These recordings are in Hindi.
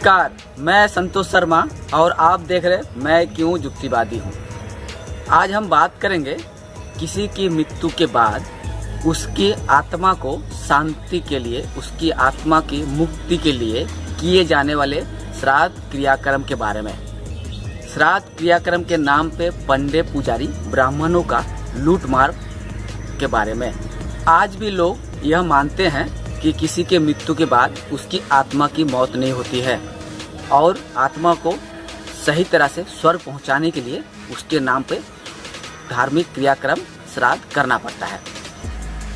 नमस्कार, मैं संतोष शर्मा और आप देख रहे मैं क्यों युक्तिवादी हूँ। आज हम बात करेंगे किसी की मृत्यु के बाद उसकी आत्मा को शांति के लिए, उसकी आत्मा की मुक्ति के लिए किए जाने वाले श्राद्ध क्रियाक्रम के बारे में। श्राद्ध क्रियाक्रम के नाम पे पंडे पुजारी ब्राह्मणों का लूटमार के बारे में। आज भी लोग यह मानते हैं कि किसी के मृत्यु के बाद उसकी आत्मा की मौत नहीं होती है और आत्मा को सही तरह से स्वर्ग पहुंचाने के लिए उसके नाम पे धार्मिक क्रियाक्रम श्राद्ध करना पड़ता है।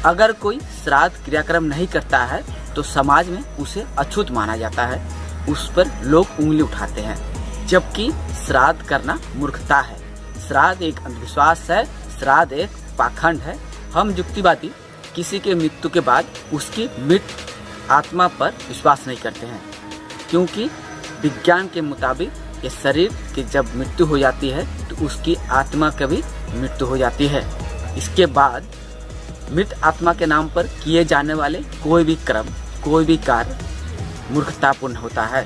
अगर कोई श्राद्ध क्रियाक्रम नहीं करता है तो समाज में उसे अछूत माना जाता है, उस पर लोग उंगली उठाते हैं, जबकि श्राद्ध करना मूर्खता है। श्राद्ध एक अंधविश्वास है, श्राद्ध एक पाखंड है। हम युक्तिवादी किसी के मृत्यु के बाद उसकी मृत आत्मा पर विश्वास नहीं करते हैं, क्योंकि विज्ञान के मुताबिक ये शरीर की जब मृत्यु हो जाती है तो उसकी आत्मा की भी मृत्यु हो जाती है। इसके बाद मृत आत्मा के नाम पर किए जाने वाले कोई भी कर्म, कोई भी कार्य मूर्खतापूर्ण होता है।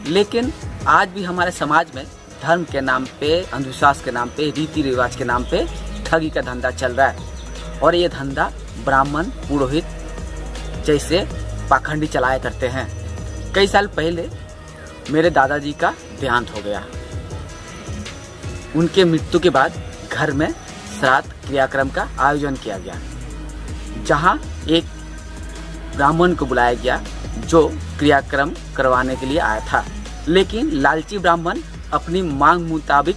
लेकिन आज भी हमारे समाज में धर्म के नाम पे, अंधविश्वास के नाम पे, रीति रिवाज के नाम पे ठगी का धंधा चल रहा है और ये धंधा ब्राह्मण, पुरोहित जैसे पाखंडी चलाया करते हैं। कई साल पहले मेरे दादाजी का देहांत हो गया। उनके मृत्यु के बाद घर में श्राद्ध क्रियाक्रम का आयोजन किया गया, जहां एक ब्राह्मण को बुलाया गया जो क्रियाक्रम करवाने के लिए आया था। लेकिन लालची ब्राह्मण अपनी मांग मुताबिक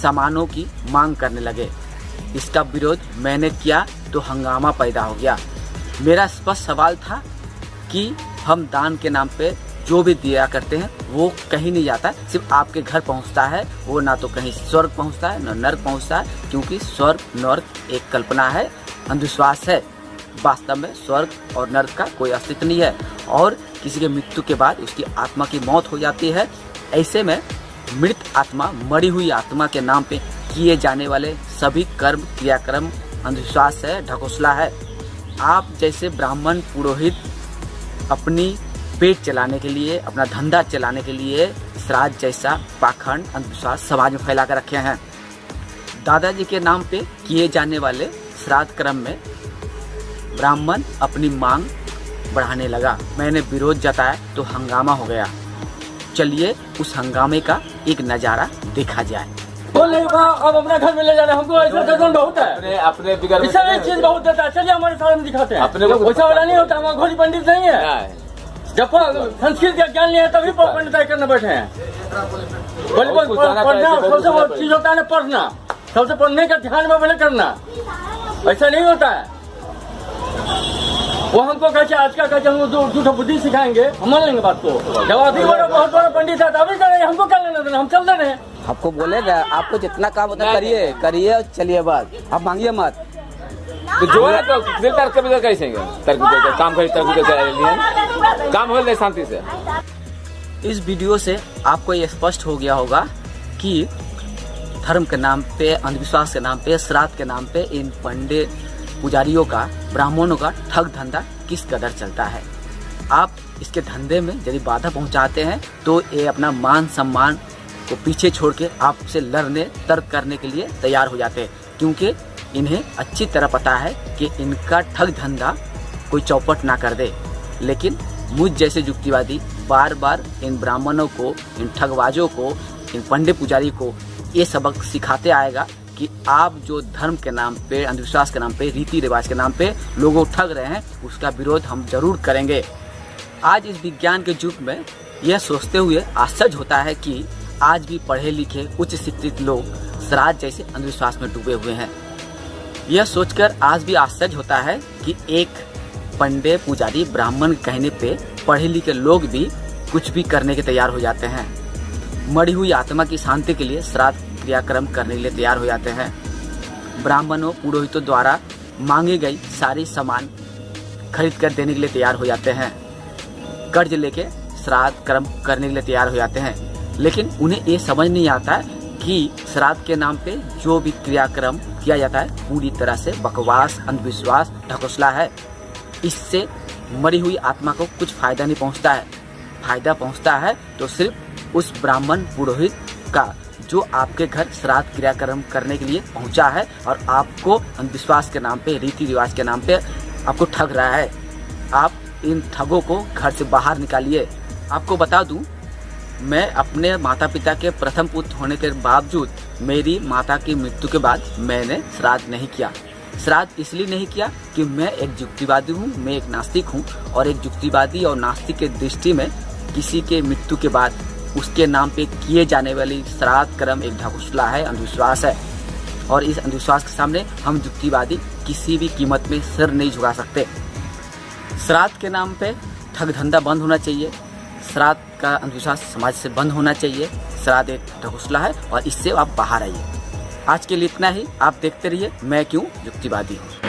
सामानों की मांग करने लगे। इसका विरोध मैंने किया तो हंगामा पैदा हो गया। मेरा स्पष्ट सवाल था कि हम दान के नाम पे जो भी दिया करते हैं वो कहीं नहीं जाता, सिर्फ आपके घर पहुंचता है। वो ना तो कहीं स्वर्ग पहुंचता है, ना नर्क पहुंचता है, क्योंकि स्वर्ग नर्क एक कल्पना है, अंधविश्वास है। वास्तव में स्वर्ग और नर्क का कोई अस्तित्व नहीं है और किसी के मृत्यु के बाद उसकी आत्मा की मौत हो जाती है। ऐसे में मृत आत्मा, मरी हुई आत्मा के नाम पे किए जाने वाले सभी कर्म क्रियाक्रम अंधविश्वास है, ढकोसला है। आप जैसे ब्राह्मण, पुरोहित अपनी पेट चलाने के लिए, अपना धंधा चलाने के लिए श्राद्ध जैसा पाखंड अंधविश्वास समाज में फैला कर रखे हैं। दादाजी के नाम पे किए जाने वाले श्राद्ध क्रम में ब्राह्मण अपनी मांग बढ़ाने लगा। मैंने विरोध जताया तो हंगामा हो गया। चलिए उस हंगामे का एक नजारा देखा जाए। बोले अब अपने घर में ले जाना, हमको ऐसा दर्जन बहुत है, अपने चीज बहुत देता है। चलिए हमारे सामने दिखाते हैं। अपने को वैसा वाला नहीं होता, हमारा घोड़ी पंडित नहीं है। जब संस्कृत का ज्ञान नहीं है तभी पंडिताई करने बैठे हैं। पढ़ना सबसे बड़ी चीज होता है, पढ़ना सबसे पढ़ने का ध्यान में पहले करना। ऐसा नहीं होता है। वो हमको कहते आज का कहते हम झूठा बुद्धि सिखाएंगे, हम मान लेंगे बात को। जब अभी बहुत बड़ा पंडित है तभी करेंगे, हमको कर लेना देना, हम चल रहे हैं। आपको बोलेगा, आपको जितना काम होता है करिए, करिए और चलिए, बात आप मांगिए मत। तो जो है तो फिर तर्क कैसे काम कर काम हो जाए शांति से। इस वीडियो से आपको ये स्पष्ट हो गया होगा कि धर्म के नाम पे, अंधविश्वास के नाम पे, श्राद्ध के नाम पे इन पंडे पुजारियों का, ब्राह्मणों का ठग धंधा किस कदर चलता है। आप इसके धंधे में यदि बाधा पहुंचाते हैं तो ये अपना मान सम्मान को पीछे छोड़ के आपसे लड़ने, तर्क करने के लिए तैयार हो जाते हैं, क्योंकि इन्हें अच्छी तरह पता है कि इनका ठग धंधा कोई चौपट ना कर दे। लेकिन मुझ जैसे युक्तिवादी बार बार इन ब्राह्मणों को, इन ठगबाजों को, इन पंडे पुजारी को ये सबक सिखाते आएगा कि आप जो धर्म के नाम पे, अंधविश्वास के नाम पे, रीति रिवाज के नाम पे लोगों ठग रहे हैं, उसका विरोध हम जरूर करेंगे। आज इस विज्ञान के युग में यह सोचते हुए आश्चर्य होता है कि आज भी पढ़े लिखे, उच्च शिक्षित लोग श्राद्ध जैसे अंधविश्वास में डूबे हुए हैं। यह सोचकर आज भी आश्चर्य होता है कि एक पंडे पुजारी ब्राह्मण कहने पे पढ़े लिखे लोग भी कुछ भी करने के तैयार हो जाते हैं। मरी हुई आत्मा की शांति के लिए श्राद्ध क्रियाक्रम करने के लिए तैयार हो जाते हैं। ब्राह्मणों, पुरोहितों द्वारा मांगी गई सारी सामान खरीद कर देने के लिए तैयार हो जाते हैं। कर्ज लेके श्राद्ध कर्म करने के लिए तैयार हो जाते हैं। लेकिन उन्हें ये समझ नहीं आता कि श्राद्ध के नाम पे जो भी क्रियाक्रम किया जाता है पूरी तरह से बकवास, अंधविश्वास, ढकोसला है। इससे मरी हुई आत्मा को कुछ फायदा नहीं पहुंचता है। फायदा पहुंचता है तो सिर्फ उस ब्राह्मण पुरोहित का जो आपके घर श्राद्ध क्रियाक्रम करने के लिए पहुंचा है और आपको अंधविश्वास के नाम पे, रीति रिवाज के नाम पे आपको ठग रहा है। आप इन ठगों को घर से बाहर निकालिए। आपको बता दूं, मैं अपने माता पिता के प्रथम पुत्र होने के बावजूद मेरी माता की मृत्यु के बाद मैंने श्राद्ध नहीं किया। श्राद्ध इसलिए नहीं किया कि मैं एक युक्तिवादी हूँ, मैं एक नास्तिक हूँ और एक युक्तिवादी और नास्तिक के दृष्टि में किसी के मृत्यु के बाद उसके नाम पे किए जाने वाली श्राद्ध कर्म एक ढकोसला है, अंधविश्वास है। और इस अंधविश्वास के सामने हम युक्तिवादी किसी भी कीमत में सिर नहीं झुका सकते। श्राद्ध के नाम पे ठग धंधा बंद होना चाहिए। श्राद्ध का अंधविश्वास समाज से बंद होना चाहिए। श्राद्ध एक ढकोसला है और इससे आप बाहर आइए। आज के लिए इतना ही। आप देखते रहिए मैं क्यों युक्तिवादी हूँ।